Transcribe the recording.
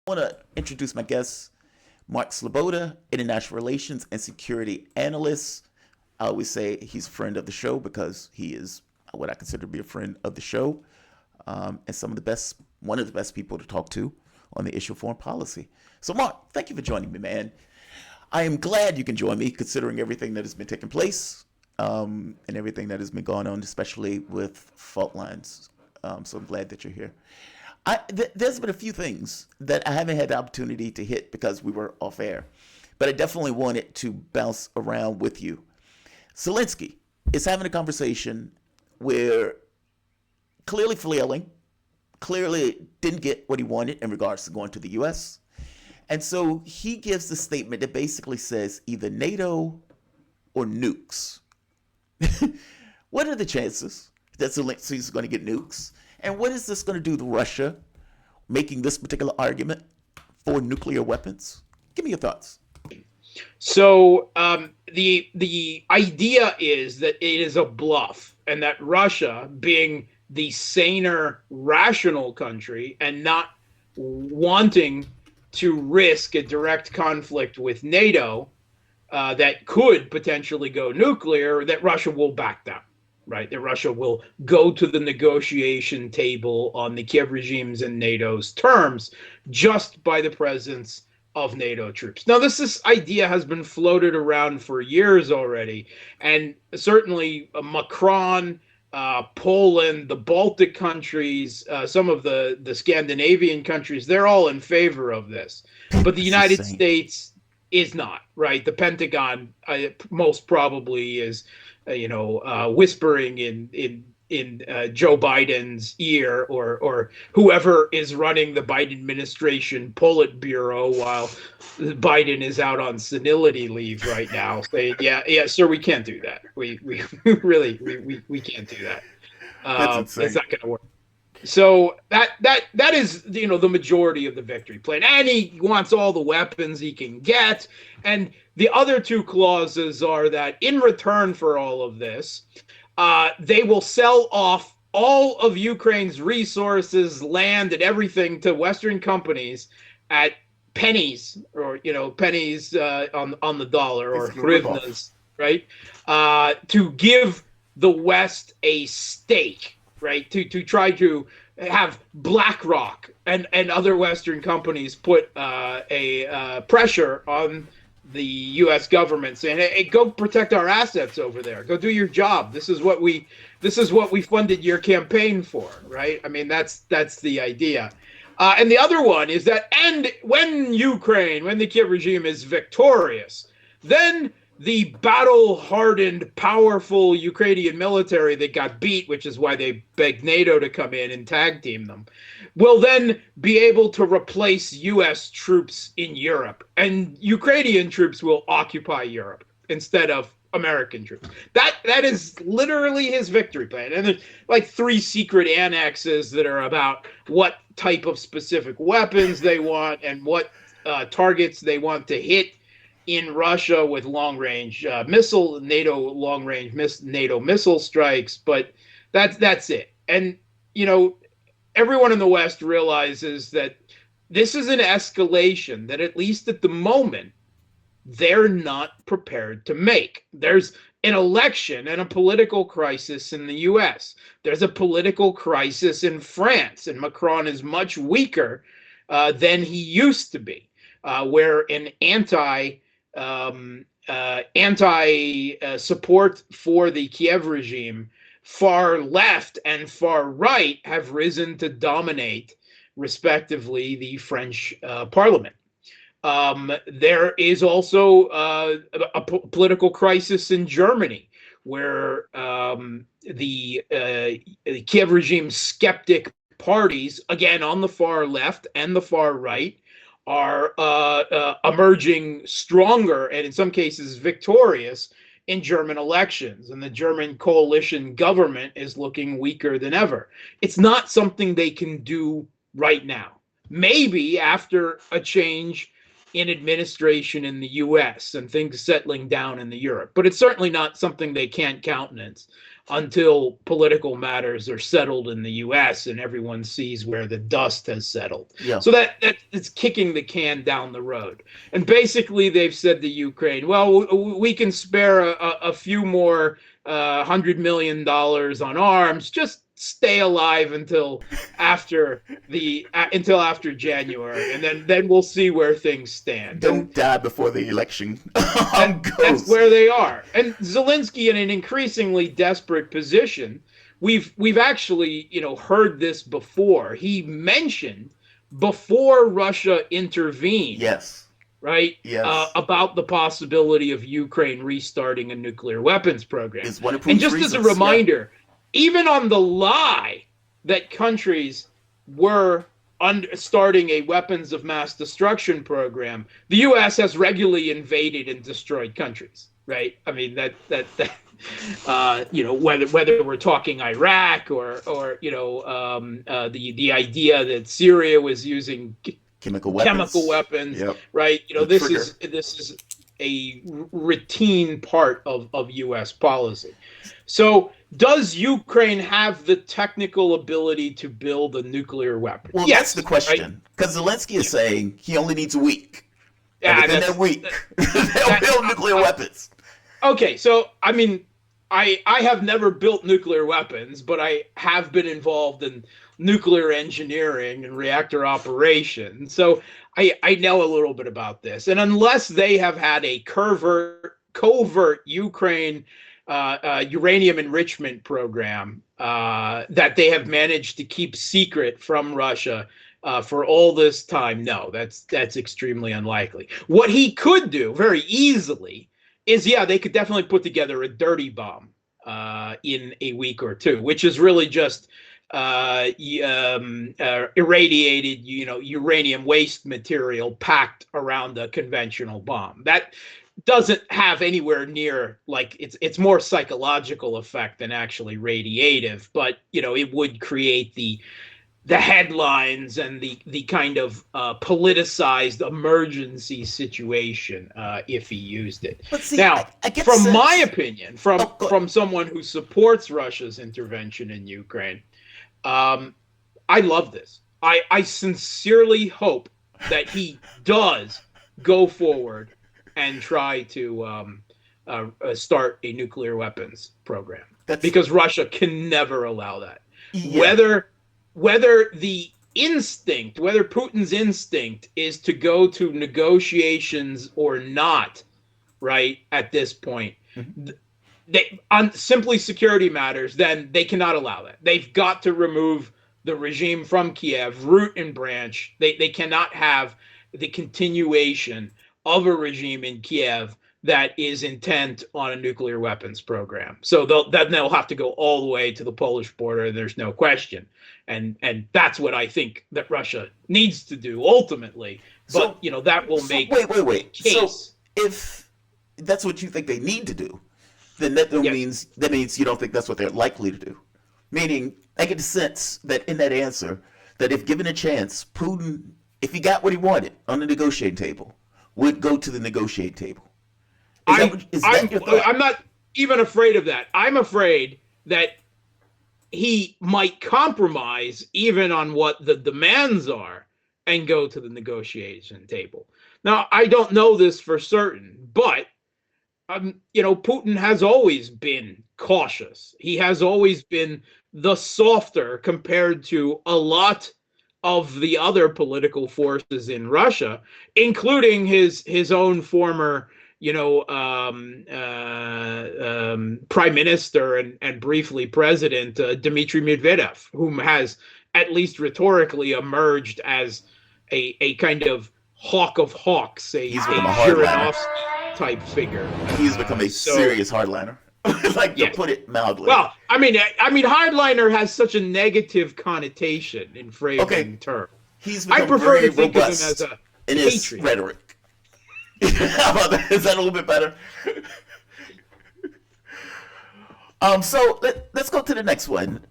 I want to introduce my guest, Mark Sleboda, International Relations and Security Analyst. I always say he's a friend of the show because he is what I consider to be a friend of the show, and one of the best people to talk to on the issue of foreign policy. So, Mark, thank you for joining me, man. I am glad you can join me, considering everything that has been taking place and everything that has been going on, especially with fault lines. So I'm glad that you're here. There's been a few things that I haven't had the opportunity to hit because we were off air, but I definitely wanted to bounce around with you. Zelensky is having a conversation where clearly flailing, clearly didn't get what he wanted in regards to going to the U.S. And so he gives the statement that basically says either NATO or nukes. What are the chances that Zelensky is going to get nukes? And what is this going to do to Russia making this particular argument for nuclear weapons? Give me your thoughts. So the idea is that it is a bluff, and that Russia, being the saner, rational country and not wanting to risk a direct conflict with NATO that could potentially go nuclear, that Russia will back down. Right, that Russia will go to the negotiation table on the Kiev regime's and NATO's terms just by the presence of NATO troops. Now, this idea has been floated around for years already, and certainly Macron, Poland, the Baltic countries, some of the Scandinavian countries, they're all in favor of this. But the United States is not, right? The Pentagon most probably is whispering in Joe Biden's ear, or whoever is running the Biden administration Politburo while Biden is out on senility leave right now, saying, yeah, sir, we can't do that. We really can't do that. That's insane. It's not going to work. So that is the majority of the victory plan, and he wants all the weapons he can get. And the other two clauses are that in return for all of this, they will sell off all of Ukraine's resources, land, and everything to Western companies at pennies, or pennies on the dollar, or hryvnias, right? To give the West a stake. Right, to try to have BlackRock and other Western companies put a pressure on the U.S. government, saying, "Hey, go protect our assets over there. Go do your job. This is what we funded your campaign for." Right? I mean, that's the idea. And the other one is that, and when the Kiev regime is victorious, then the battle-hardened, powerful Ukrainian military that got beat, which is why they begged NATO to come in and tag team them, will then be able to replace U.S. troops in Europe. And Ukrainian troops will occupy Europe instead of American troops. That is literally his victory plan. And there's like 3 secret annexes that are about what type of specific weapons they want and what targets they want to hit in Russia with long-range NATO missile strikes, but that's it. And everyone in the West realizes that this is an escalation that, at least at the moment, they're not prepared to make. There's an election and a political crisis in the U.S. There's a political crisis in France, and Macron is much weaker than he used to be, where an anti support for the Kiev regime, far left and far right, have risen to dominate, respectively, the French parliament. There is also a political crisis in Germany, where the Kiev regime skeptic parties, again on the far left and the far right, are emerging stronger and in some cases victorious in German elections, and the German coalition government is looking weaker than ever. It's not something they can do right now. Maybe after a change in administration in the U.S. and things settling down in the Europe. But it's certainly not something they can't countenance until political matters are settled in the U.S. and everyone sees where the dust has settled. Yeah. So that it's kicking the can down the road. And basically, they've said to Ukraine, well, we can spare a few more $100 million on arms. Just stay alive until after January, and then we'll see where things stand. Don't die before the election. That's where they are. And Zelensky in an increasingly desperate position. We've actually heard this before. He mentioned before Russia intervened. Yes. Right? Yes. About the possibility of Ukraine restarting a nuclear weapons program. And just as a reminder, even on the lie that countries were starting a weapons of mass destruction program, the U.S. has regularly invaded and destroyed countries, right? I mean, whether we're talking Iraq or the idea that Syria was using chemical weapons, yep. Right? This is a routine part of U.S. policy. So, does Ukraine have the technical ability to build a nuclear weapon? Well, yes, that's the question. Because Zelensky is saying he only needs a week. Yeah, and within that week, they'll build nuclear weapons. Okay, so I mean, I have never built nuclear weapons, but I have been involved in nuclear engineering and reactor operation. So I know a little bit about this. And unless they have had a covert Ukraine uranium enrichment program that they have managed to keep secret from Russia for all this time, no, that's extremely unlikely. What he could do very easily is, they could definitely put together a dirty bomb in a week or two, which is really just irradiated, uranium waste material packed around a conventional bomb. That doesn't have anywhere near, like, it's more psychological effect than actually radiative, but it would create the headlines and the kind of politicized emergency situation if he used it. But see, now, I get from sense. my opinion, from someone who supports Russia's intervention in Ukraine, I love this. I sincerely hope that he does go forward and try to start a nuclear weapons program, because Russia can never allow that. Yeah. Whether Putin's instinct is to go to negotiations or not, right, at this point, they, on simply security matters, then they cannot allow that. They've got to remove the regime from Kiev, root and branch. They cannot have the continuation of a regime in Kiev that is intent on a nuclear weapons program. So they'll have to go all the way to the Polish border. There's no question. And that's what I think that Russia needs to do ultimately. But, that will make wait. Case. So if that's what you think they need to do, then that means you don't think that's what they're likely to do. Meaning, I get the sense that in that answer, that if given a chance, Putin, if he got what he wanted on the negotiating table, would go to the negotiating table. I'm not even afraid of that. I'm afraid that he might compromise even on what the demands are and go to the negotiation table. Now, I don't know this for certain, but Putin has always been cautious. He has always been the softer compared to a lot of the other political forces in Russia, including his own former prime minister and briefly president, Dmitry Medvedev, whom has, at least rhetorically, emerged as a kind of hawk of hawks, a Zhirinovsky type figure. He's become a serious hardliner, to put it mildly. Well, I mean, hardliner has such a negative connotation in framing terms. I prefer to think of him as a in his rhetoric. How about that? Is that a little bit better? So let's go to the next one.